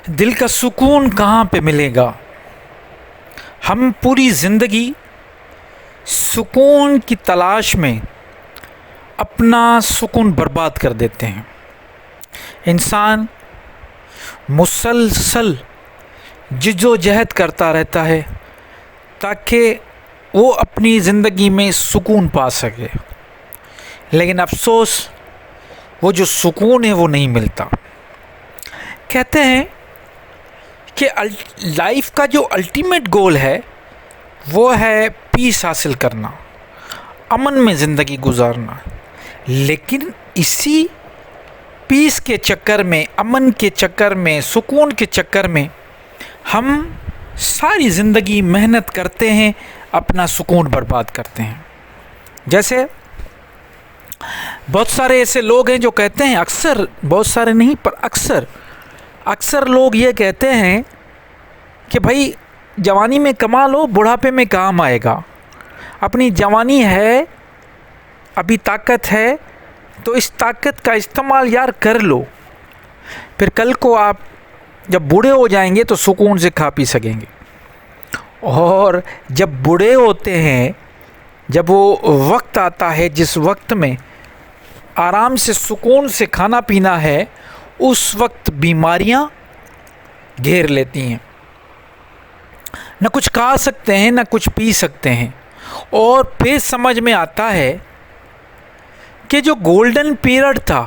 دل کا سکون کہاں پہ ملے گا؟ ہم پوری زندگی سکون کی تلاش میں اپنا سکون برباد کر دیتے ہیں۔ انسان مسلسل جد و جہد کرتا رہتا ہے تاکہ وہ اپنی زندگی میں سکون پا سکے، لیکن افسوس وہ جو سکون ہے وہ نہیں ملتا۔ کہتے ہیں کہ لائف کا جو الٹیمیٹ گول ہے وہ ہے پیس حاصل کرنا، امن میں زندگی گزارنا، لیکن اسی پیس کے چکر میں، امن کے چکر میں، سکون کے چکر میں ہم ساری زندگی محنت کرتے ہیں، اپنا سکون برباد کرتے ہیں۔ جیسے بہت سارے ایسے لوگ ہیں جو کہتے ہیں، اکثر، بہت سارے نہیں پر اکثر لوگ یہ کہتے ہیں کہ بھائی جوانی میں کما لو، بڑھاپے میں کام آئے گا۔ اپنی جوانی ہے، ابھی طاقت ہے تو اس طاقت کا استعمال یار کر لو، پھر کل کو آپ جب بوڑھے ہو جائیں گے تو سکون سے کھا پی سکیں گے۔ اور جب بوڑھے ہوتے ہیں، جب وہ وقت آتا ہے جس وقت میں آرام سے سکون سے کھانا پینا ہے، اس وقت بیماریاں گھیر لیتی ہیں، نہ کچھ کھا سکتے ہیں نہ کچھ پی سکتے ہیں، اور پھر سمجھ میں آتا ہے کہ جو گولڈن پیریڈ تھا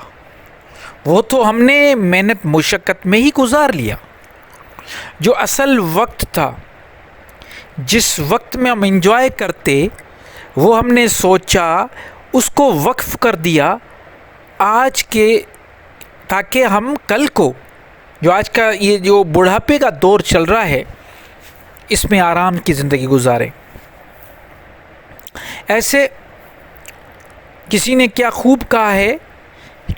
وہ تو ہم نے محنت مشقت میں ہی گزار لیا۔ جو اصل وقت تھا، جس وقت میں ہم انجوائے کرتے، وہ ہم نے سوچا اس کو وقف کر دیا آج کے، تاکہ ہم کل کو جو آج کا یہ جو بڑھاپے کا دور چل رہا ہے اس میں آرام کی زندگی گزاریں۔ ایسے کسی نے کیا خوب کہا ہے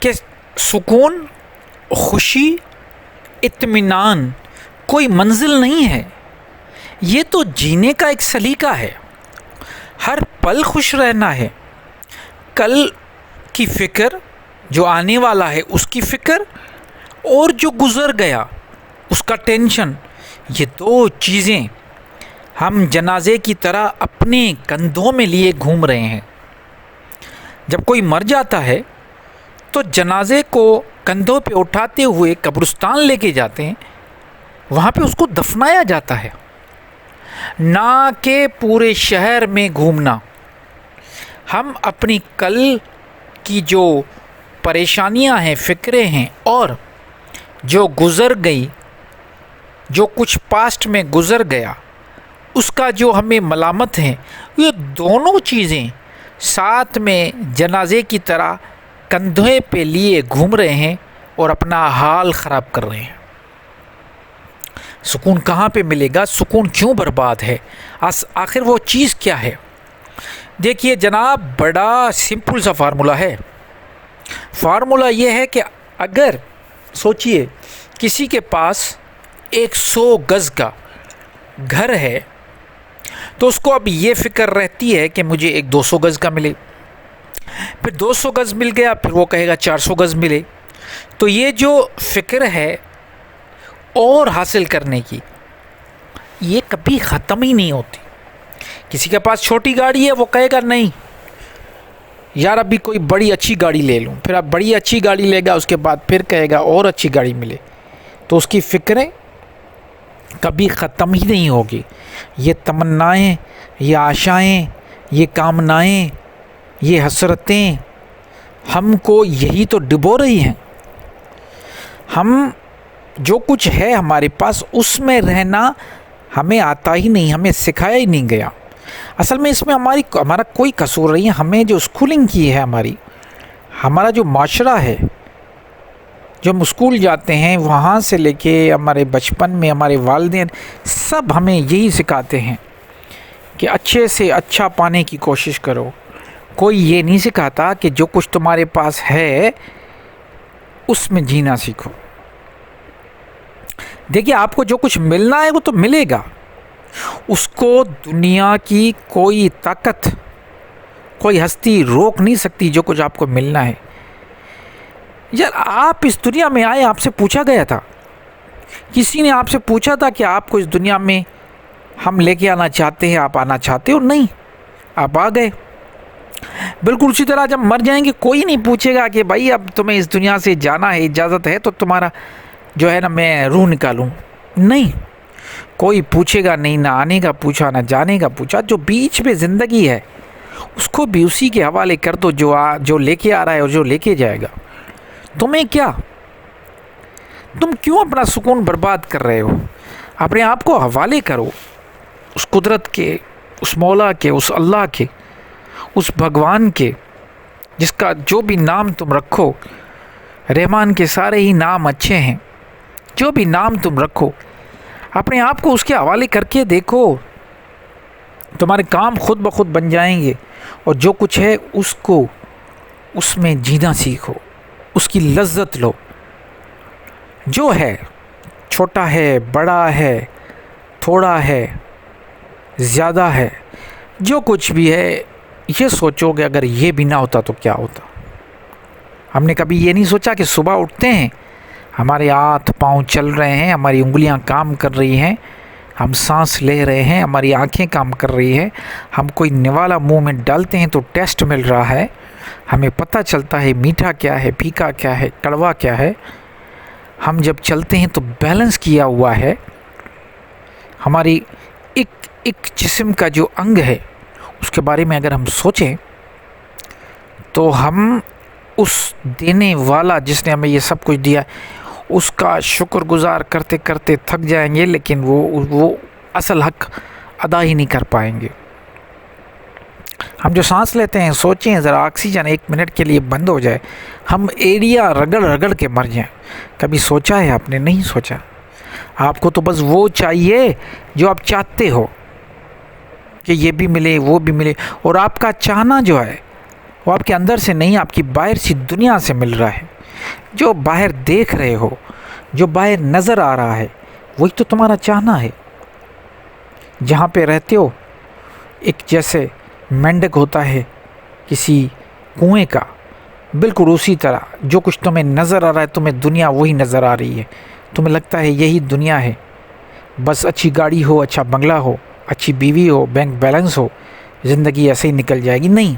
کہ سکون، خوشی، اطمینان کوئی منزل نہیں ہے، یہ تو جینے کا ایک سلیقہ ہے۔ ہر پل خوش رہنا ہے، کل کی فکر، جو آنے والا ہے اس کی فکر، اور جو گزر گیا اس کا ٹینشن، یہ دو چیزیں ہم جنازے کی طرح اپنے کندھوں میں لیے گھوم رہے ہیں۔ جب کوئی مر جاتا ہے تو جنازے کو کندھوں پہ اٹھاتے ہوئے قبرستان لے کے جاتے ہیں، وہاں پہ اس کو دفنایا جاتا ہے، نہ کہ پورے شہر میں گھومنا۔ ہم اپنی کل کی جو پریشانیاں ہیں، فکریں ہیں، اور جو گزر گئی، جو کچھ پاسٹ میں گزر گیا، اس کا جو ہمیں ملامت ہے، یہ دونوں چیزیں ساتھ میں جنازے کی طرح کندھے پہ لیے گھوم رہے ہیں اور اپنا حال خراب کر رہے ہیں۔ سکون کہاں پہ ملے گا؟ سکون کیوں برباد ہے؟ آخر وہ چیز کیا ہے؟ دیکھیے جناب، بڑا سمپل سا فارمولہ ہے۔ فارمولہ یہ ہے کہ اگر سوچئے کسی کے پاس 100 گز کا گھر ہے تو اس کو اب یہ فکر رہتی ہے کہ مجھے ایک 200 گز کا ملے، پھر 200 گز مل گیا، پھر وہ کہے گا 400 گز ملے۔ تو یہ جو فکر ہے اور حاصل کرنے کی، یہ کبھی ختم ہی نہیں ہوتی۔ کسی کے پاس چھوٹی گاڑی ہے، وہ کہے گا نہیں یار ابھی کوئی بڑی اچھی گاڑی لے لوں، پھر اب بڑی اچھی گاڑی لے گا، اس کے بعد پھر کہے گا اور اچھی گاڑی ملے۔ تو اس کی فکریں کبھی ختم ہی نہیں ہوگی۔ یہ تمنائیں، یہ آشائیں، یہ کامنائیں، یہ حسرتیں ہم کو یہی تو ڈبو رہی ہیں۔ ہم جو کچھ ہے ہمارے پاس، اس میں رہنا ہمیں آتا ہی نہیں، ہمیں سکھایا ہی نہیں گیا۔ اصل میں اس میں ہمارا کوئی قصور نہیں ہے۔ ہمیں جو اسکولنگ کی ہے، ہمارا جو معاشرہ ہے، جو ہم اسکول جاتے ہیں وہاں سے لے کے ہمارے بچپن میں ہمارے والدین سب ہمیں یہی سکھاتے ہیں کہ اچھے سے اچھا پانے کی کوشش کرو۔ کوئی یہ نہیں سکھاتا کہ جو کچھ تمہارے پاس ہے اس میں جینا سیکھو۔ دیکھیے آپ کو جو کچھ ملنا ہے وہ تو ملے گا، اس کو دنیا کی کوئی طاقت، کوئی ہستی روک نہیں سکتی جو کچھ آپ کو ملنا ہے۔ یار آپ اس دنیا میں آئے، آپ سے پوچھا گیا تھا کسی نے آپ سے پوچھا تھا کہ آپ کو اس دنیا میں ہم لے کے آنا چاہتے ہیں، آپ آنا چاہتے ہو؟ نہیں، آپ آ گئے۔ بالکل اسی طرح جب مر جائیں گے کوئی نہیں پوچھے گا کہ بھائی اب تمہیں اس دنیا سے جانا ہے، اجازت ہے تو تمہارا جو ہے نا میں روح نکالوں، نہیں، کوئی پوچھے گا نہیں، نہ آنے کا پوچھا نہ جانے کا پوچھا۔ جو بیچ میں زندگی ہے اس کو بھی اسی کے حوالے کر دو جو لے کے آ رہا ہے اور جو لے کے جائے گا۔ تمہیں کیا، تم کیوں اپنا سکون برباد کر رہے ہو؟ اپنے آپ کو حوالے کرو اس قدرت کے، اس مولا کے، اس اللہ کے، اس بھگوان کے، جس کا جو بھی نام تم رکھو، رحمان کے سارے ہی نام اچھے ہیں، جو بھی نام تم رکھو اپنے آپ کو اس کے حوالے کر کے دیکھو، تمہارے کام خود بخود بن جائیں گے۔ اور جو کچھ ہے اس میں جینا سیکھو، اس کی لذت لو۔ جو ہے، چھوٹا ہے، بڑا ہے، تھوڑا ہے، زیادہ ہے، جو کچھ بھی ہے، یہ سوچو کہ اگر یہ بھی نہ ہوتا تو کیا ہوتا۔ ہم نے کبھی یہ نہیں سوچا کہ صبح اٹھتے ہیں، ہمارے ہاتھ پاؤں چل رہے ہیں، ہماری انگلیاں کام کر رہی ہیں، ہم سانس لے رہے ہیں، ہماری آنکھیں کام کر رہی ہیں، ہم کوئی نوالا منہ میں ڈالتے ہیں تو ٹیسٹ مل رہا ہے، ہمیں پتہ چلتا ہے میٹھا کیا ہے، پھیکا کیا ہے، کڑوا کیا ہے۔ ہم جب چلتے ہیں تو بیلنس کیا ہوا ہے، ہماری ایک جسم کا جو انگ ہے اس کے بارے میں اگر ہم سوچیں تو ہم اس دینے والا جس نے ہمیں یہ سب کچھ دیا اس کا شکر گزار کرتے کرتے تھک جائیں گے، لیکن وہ اصل حق ادا ہی نہیں کر پائیں گے۔ ہم جو سانس لیتے ہیں، سوچیں ذرا آکسیجن 1 منٹ کے لیے بند ہو جائے، ہم ایریا رگڑ کے مر جائیں۔ کبھی سوچا ہے آپ نے؟ نہیں سوچا۔ آپ کو تو بس وہ چاہیے جو آپ چاہتے ہو کہ یہ بھی ملے وہ بھی ملے، اور آپ کا چاہنا جو ہے وہ آپ کے اندر سے نہیں، آپ کی باہر سی دنیا سے مل رہا ہے۔ جو باہر دیکھ رہے ہو، جو باہر نظر آ رہا ہے، وہی تو تمہارا چاہنا ہے۔ جہاں پہ رہتے ہو ایک جیسے مینڈک ہوتا ہے کسی کنویں کا، بالکل اسی طرح جو کچھ تمہیں نظر آ رہا ہے، تمہیں دنیا وہی نظر آ رہی ہے، تمہیں لگتا ہے یہی دنیا ہے۔ بس اچھی گاڑی ہو، اچھا بنگلہ ہو، اچھی بیوی ہو، بینک بیلنس ہو، زندگی ایسے ہی نکل جائے گی۔ نہیں،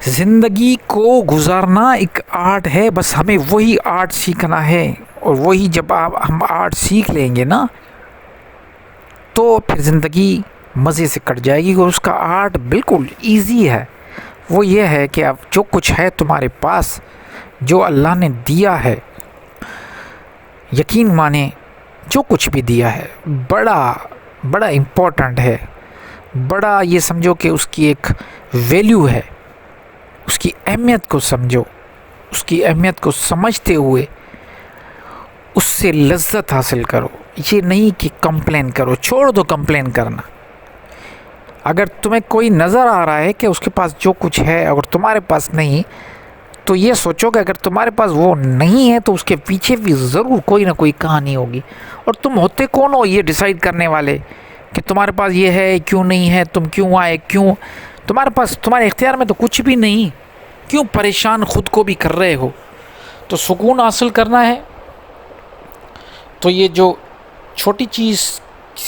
زندگی کو گزارنا ایک آرٹ ہے، بس ہمیں وہی آرٹ سیکھنا ہے، اور وہی جب ہم آرٹ سیکھ لیں گے نا تو پھر زندگی مزے سے کٹ جائے گی۔ اور اس کا آرٹ بالکل ایزی ہے، وہ یہ ہے کہ اب جو کچھ ہے تمہارے پاس، جو اللہ نے دیا ہے، یقین مانیں جو کچھ بھی دیا ہے بڑا امپورٹنٹ ہے، بڑا یہ سمجھو کہ اس کی ایک ویلیو ہے، اس کی اہمیت کو سمجھو، اس کی اہمیت کو سمجھتے ہوئے اس سے لذت حاصل کرو۔ یہ نہیں کہ کمپلین کرو، چھوڑ دو کمپلین کرنا۔ اگر تمہیں کوئی نظر آ رہا ہے کہ اس کے پاس جو کچھ ہے اگر تمہارے پاس نہیں، تو یہ سوچو کہ اگر تمہارے پاس وہ نہیں ہے تو اس کے پیچھے بھی ضرور کوئی نہ کوئی کہانی ہوگی، اور تم ہوتے کون ہو یہ ڈیسائیڈ کرنے والے کہ تمہارے پاس یہ ہے کیوں نہیں ہے، تم کیوں آئے، کیوں تمہارے پاس، تمہارے اختیار میں تو کچھ بھی نہیں، کیوں پریشان خود کو بھی کر رہے ہو؟ تو سکون حاصل کرنا ہے تو یہ جو چھوٹی چیز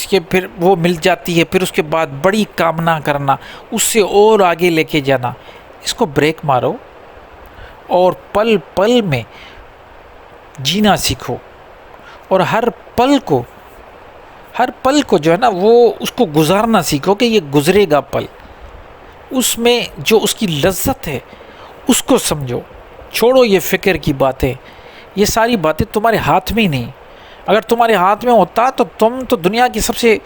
کہ پھر وہ مل جاتی ہے، پھر اس کے بعد بڑی کامنا کرنا، اس سے اور آگے لے کے جانا، اس کو بریک مارو اور پل پل میں جینا سیکھو، اور ہر پل کو جو ہے نا وہ اس کو گزارنا سیکھو کہ یہ گزرے گا پل، اس میں جو اس کی لذت ہے اس کو سمجھو، چھوڑو یہ فکر کی باتیں، یہ ساری باتیں تمہارے ہاتھ میں ہی نہیں۔ اگر تمہارے ہاتھ میں ہوتا تو تم تو دنیا کی سب سے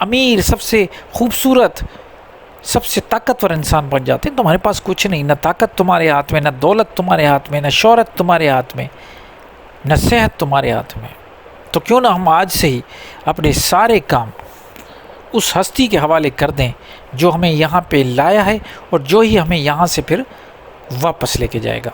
امیر، سب سے خوبصورت، سب سے طاقتور انسان بن جاتے۔ تمہارے پاس کچھ نہیں، نہ طاقت تمہارے ہاتھ میں، نہ دولت تمہارے ہاتھ میں، نہ شہرت تمہارے ہاتھ میں، نہ صحت تمہارے ہاتھ میں۔ تو کیوں نہ ہم آج سے ہی اپنے سارے کام اس ہستی کے حوالے کر دیں جو ہمیں یہاں پہ لایا ہے اور جو ہی ہمیں یہاں سے پھر واپس لے کے جائے گا۔